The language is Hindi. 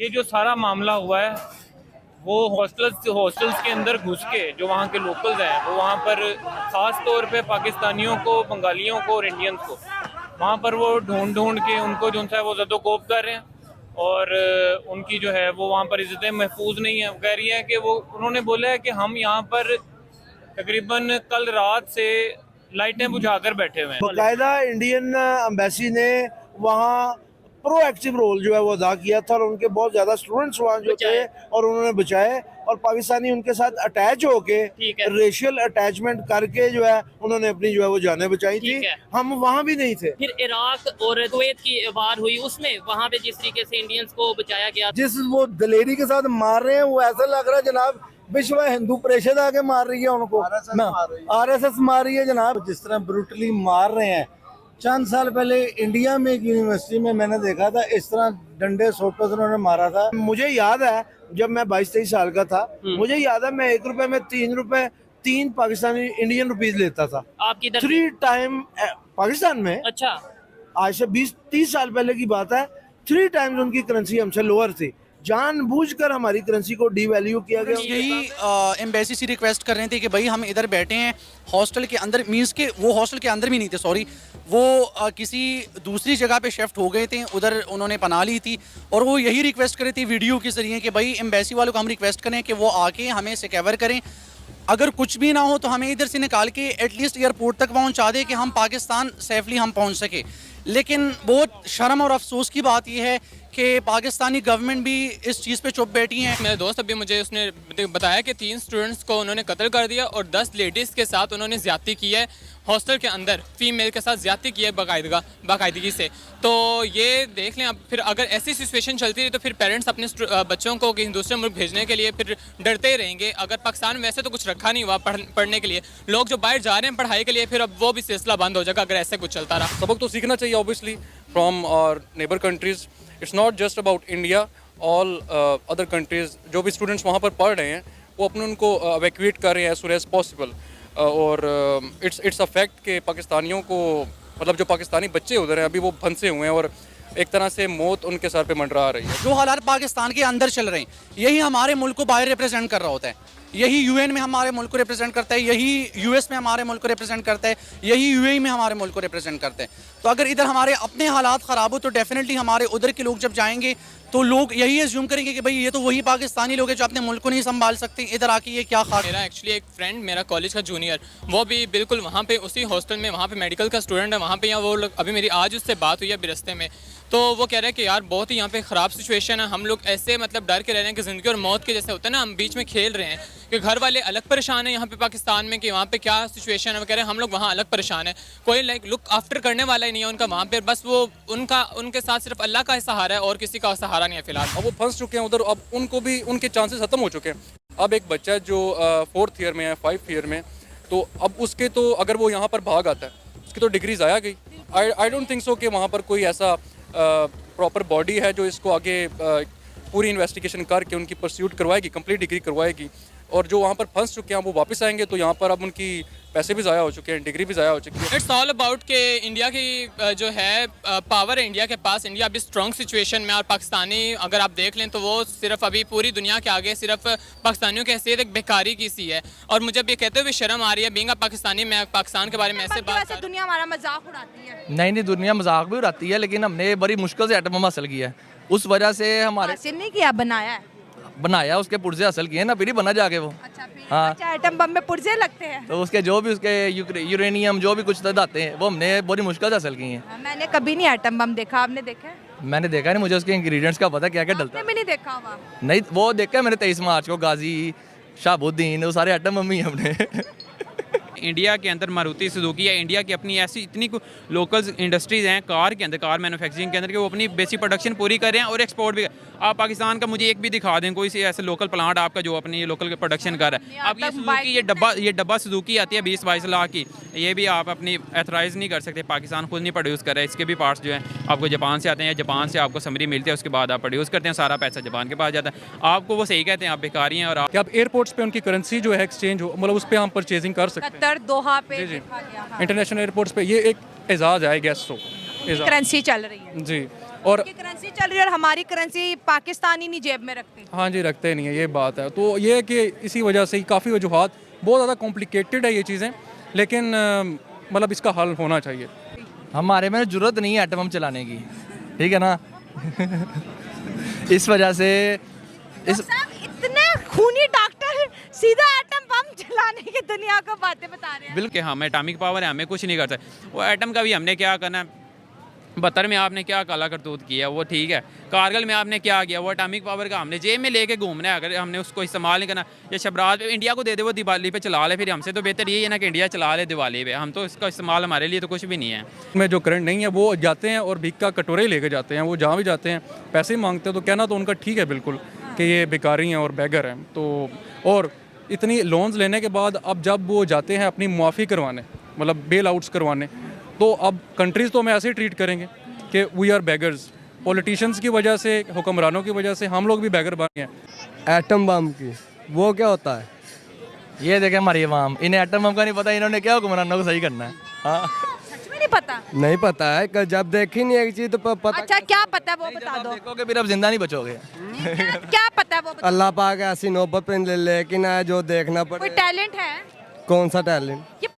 ये जो सारा मामला हुआ है वो हॉस्टल्स के अंदर घुस के जो वहाँ के लोकल्स हैं वो वहाँ पर ख़ास तौर पे पाकिस्तानियों को, बंगालियों को और इंडियंस को वहाँ पर वो ढूंढ के उनको जो है वो ज़दोकोब कर रहे हैं और उनकी जो है वो वहाँ पर इज़्ज़तें महफूज नहीं है। कह रही है कि वो उन्होंने बोला है कि हम यहाँ पर तकरीबन कल रात से लाइटें बुझाकर बैठे हुए हैं। बाकायदा इंडियन एम्बेसी ने वहाँ प्रोएक्टिव रोल जो है वो अदा किया था और उनके बहुत ज्यादा स्टूडेंट्स वहाँ जो थे और उन्होंने बचाए और पाकिस्तानी उनके साथ अटैच होके रेशियल अटैचमेंट करके जो है उन्होंने अपनी जो है वो जानें बचाई थी। हम वहाँ भी नहीं थे। फिर इराक और कुवैत की वार हुई, उसमें वहाँ पे जिस तरीके से इंडियंस को बचाया गया, जिस वो दलेरी के साथ मार रहे हैं वो ऐसा लग रहा है जनाब विश्व हिंदू परिषद आके मार रही है उनको, RSS मार रही है जनाब। जिस तरह ब्रूटली मार रहे हैं, चंद साल पहले इंडिया में एक यूनिवर्सिटी में मैंने देखा था इस तरह डंडे सोटों से उन्होंने मारा था। मुझे याद है जब मैं 22-23 साल का था, मुझे याद है मैं 1 रुपए में 3 रुपए 3 पाकिस्तानी इंडियन रुपीज लेता था। आपकी 3 टाइम पाकिस्तान में। अच्छा, आज से 20-30 साल पहले की बात है। 3 टाइम्स उनकी करेंसी हमसे लोअर थी। जानबूझकर हमारी करेंसी को डीवैल्यू किया गया। यही एम्बेसी से रिक्वेस्ट कर रहे थे कि भाई हम इधर बैठे हैं हॉस्टल के अंदर, मींस के वो हॉस्टल के अंदर भी नहीं थे, सॉरी, वो किसी दूसरी जगह पे शिफ्ट हो गए थे, उधर उन्होंने पनाह ली थी और वो यही रिक्वेस्ट कर रहे थे वीडियो के जरिए कि भाई एम्बेसी वालों को हम रिक्वेस्ट करें कि वो आके हमें सिक्योर करें, अगर कुछ भी ना हो तो हमें इधर से निकाल के एटलीस्ट एयरपोर्ट तक पहुंचा दे कि हम पाकिस्तान सेफली हम पहुंच सके। लेकिन बहुत शर्म और अफसोस की बात यह है कि पाकिस्तानी गवर्नमेंट भी इस चीज़ पे चुप बैठी है। मेरे दोस्त अभी मुझे उसने बताया कि 3 स्टूडेंट्स को उन्होंने कत्ल कर दिया और 10 लेडीज़ के साथ उन्होंने ज़्यादती की है, हॉस्टल के अंदर फीमेल के साथ ज़्यादती की है बाकायदगी से। तो ये देख लें, अब फिर अगर ऐसी सिचुएशन चलती रही तो फिर पेरेंट्स अपने बच्चों को कहीं दूसरे मुल्क भेजने के लिए फिर डरते ही रहेंगे। अगर पाकिस्तान में वैसे तो कुछ रखा नहीं हुआ पढ़ने के लिए, लोग जो बाहर जा रहे हैं पढ़ाई के लिए, फिर अब वो भी सिलसिला बंद हो जाएगा अगर ऐसे कुछ चलता रहा। सबक तो सीखना चाहिए obviously from our neighbour countries. It's not just about India, all other countries जो भी स्टूडेंट्स वहाँ पर पढ़ रहे हैं वो अपने उनको एवैक्यूएट कर रहे हैं एज सून एज पॉसिबल। और इट्स अ फैक्ट कि पाकिस्तानियों को, मतलब जो पाकिस्तानी बच्चे उधर हैं अभी वो फंसे हुए हैं और एक तरह से मौत उनके सर पे मंडरा रही है। जो हालात पाकिस्तान के अंदर चल रहे हैं यही हमारे मुल्क को बाहर रिप्रेजेंट कर रहा होता है, यही UN में हमारे मुल्क को रिप्रेजेंट करता है, यही US में हमारे मुल्क को रिप्रेजेंट करता है, यही UAE में हमारे मुल्क को रिप्रेजेंट करता है। तो अगर इधर हमारे अपने हालात ख़राब हो तो डेफिनेटली हमारे उधर के लोग जब जाएंगे तो लोग यही एज्यूम करेंगे कि भाई ये तो वही पाकिस्तानी लोग हैं जो अपने मुल्क को नहीं संभाल सकते, इधर आके ये क्या खा। मेरा एक्चुअली एक फ्रेंड, मेरा कॉलेज का जूनियर, वो भी बिल्कुल वहाँ पे उसी हॉस्टल में, वहाँ पे मेडिकल का स्टूडेंट है वहाँ पे, यहाँ वो लोग अभी मेरी आज उससे बात हुई है बिरस्ते में, तो वो कह रहे हैं कि यार बहुत ही यहाँ पे ख़राब सिचुएशन है, हम लोग ऐसे मतलब डर के रह रहे हैं कि ज़िंदगी और मौत के जैसे होता है ना, हम बीच में खेल रहे हैं कि घर वाले अलग परेशान है यहाँ पे पाकिस्तान में कि वहाँ पे क्या सिचुएशन है, वो कह रहे हैं हम लोग वहाँ अलग परेशान है, कोई लाइक लुक आफ्टर करने वाला ही नहीं है उनका वहाँ पे, बस वो उनके साथ सिर्फ अल्लाह का सहारा है और किसी का सहारा नहीं है फिलहाल। अब वो फंस चुके हैं उधर, अब उनको भी उनके चांसेस ख़त्म हो चुके हैं। अब एक बच्चा जो 4th ईयर में है, 5th ईयर में, तो अब उसके तो अगर वो यहाँ पर भाग आता है उसकी तो डिग्री ज़ाया गई। आई डोंट थिंक सो कि वहाँ पर कोई ऐसा प्रॉपर बॉडी है जो इसको आगे पूरी इन्वेस्टिगेशन करके उनकी परस्यूट करवाएगी, कंप्लीट डिग्री करवाएगी। और जो वहाँ पर फंस चुके हैं वो वापस आएंगे तो यहाँ पर अब उनकी पैसे भी ज़ाया हो चुके हैं, डिग्री भी ज़ाया हो चुकी है। इट्स ऑल अबाउट कि इंडिया की जो है पावर है इंडिया के पास, इंडिया अभी स्ट्रॉन्ग सिचुएशन में, और पाकिस्तानी अगर आप देख लें तो वो सिर्फ अभी पूरी दुनिया के आगे सिर्फ पाकिस्तानियों की हैसियत एक बेकारी की सी है। और मुझे अब ये कहते हुए शर्म आ रही है बीइंग अ पाकिस्तानी, मैं पाकिस्तान के बारे में ऐसे बात कर। दुनिया हमारा मजाक उड़ाती है। नहीं, दुनिया मजाक भी उड़ाती है, लेकिन हमने बड़ी मुश्किल से एटम बम हासिल किया है, उस वजह से हमारे हासिल नहीं किया, बनाया है। बनाया, उसके पुर्जे हासिल किए ना, फिर ही बना जाके वो। अच्छा, फिर हाँ, अच्छा, एटम बम में पुर्जे लगते हैं तो उसके जो भी उसके यूरेनियम जो भी कुछ धातें हैं वो हमने बड़ी मुश्किल से हासिल की हैं। मैंने कभी नहीं एटम बम देखा, आपने देखा है? मैंने देखा नहीं, मुझे उसके इंग्रेडिएंट्स का पता क्या क्या डलता आपने भी नहीं देखा हुआ? नहीं, वो देखा है मैंने 23 मार्च को, गाजी, शाहबुद्दीन, वो सारे एटम बम ही हैं हमने। इंडिया के अंदर मारुति सुजुकी है, इंडिया की अपनी ऐसी इतनी लोकल इंडस्ट्रीज़ हैं कार के अंदर, कार मैन्युफैक्चरिंग के अंदर, कि वो अपनी बेसिक प्रोडक्शन पूरी कर रहे हैं और एक्सपोर्ट भी। आप पाकिस्तान का मुझे एक भी दिखा दें कोई सी ऐसे लोकल प्लांट आपका जो अपनी लोकल प्रोडक्शन कर रहा है। आप ये सुजुकी, ये डब्बा सुजुकी आती है 20-22 लाख की, ये भी आप अपनी एथराइज नहीं कर सकते, पाकिस्तान खुद नहीं प्रोड्यूस कर रहा है। इसके भी पार्ट्स जो हैं आपको जापान से आते हैं, जापान से आपको समरी मिलती है, उसके बाद आप प्रोड्यूस करते हैं, सारा पैसा जापान के पास जाता है। आपको वो सही कहते हैं, आप बेकारी हैं। और आप एयरपोर्ट्स पे उनकी करेंसी जो है एक्सचेंज हो, मतलब उस पर हम परचेजिंग कर सकते हैं। कतर, दोहा पे इंटरनेशनल एयरपोर्ट्स पे ये एक एजाज़ है, आई गेस सो, करेंसी चल रही है जी। और ये करेंसी चल रही है और हमारी करेंसी पाकिस्तानी नहीं जेब में रखते। हाँ जी, रखते नहीं है, ये बात है। तो ये है कि इसी वजह से ही काफ़ी वजूहात, बहुत ज़्यादा कॉम्प्लिकेटेड है ये चीज़ें, लेकिन मतलब इसका हल होना चाहिए। हमारे में जरूरत नहीं है एटम बम चलाने की, ठीक है ना। इस वजह से इतने खूनी डॉक्टर सीधा एटम बम चलाने की दुनिया को बातें बता रहे हैं। बिल्कुल हमें एटॉमिक पावर है, हमें कुछ नहीं कर सकते। वो एटम का भी हमने क्या करना है, 72 में आपने क्या काला करतूत किया वो ठीक है, कारगिल में आपने क्या किया, वो एटॉमिक पावर का हमने जेब में लेके घूमना है, अगर हमने उसको इस्तेमाल नहीं करना। ये शबराज इंडिया को दे दे, वो दिवाली पे चला ले, फिर हमसे तो बेहतर यही है ना कि इंडिया चला ले दिवाली पे। हम तो इसका इस्तेमाल, हमारे लिए तो कुछ भी नहीं है। में जो करंट नहीं है वो जाते हैं और भीख का कटोरे लेके जाते हैं, वो जहाँ भी जाते हैं पैसे ही मांगते हैं। तो कहना तो उनका ठीक है बिल्कुल कि ये भिखारी हैं और बैगर हैं। तो और इतनी लोन्स लेने के बाद अब जब वो जाते हैं अपनी मुआफ़ी करवाने, मतलब बेल आउट्स करवाने, तो अब कंट्रीज़ तो हमें ऐसे ही ट्रीट करेंगे कि वी आर बैगर्स। पॉलिटिशियंस की वजह से, हुक्मरानों की वजह से हम लोग भी बैगर बन गए हैं। एटम बम की वो क्या होता है? ये देखें हमारी अवाम, इन्हें एटम बम का नहीं पता, इन्होंने क्या हुक्मरानों को सही करना है। हाँ, सच में नहीं पता? नहीं पता है, जब देखी नहीं एक चीज तो पता। अच्छा क्या पता है वो बता दो। देखोगे फिर अब जिंदा नहीं बचोगे। क्या पता है वो बता अल्लाह पाक ऐसी नौबत पे लेकिन है जो देखना कोई पड़े। टैलेंट है? कौन सा टैलेंट? ये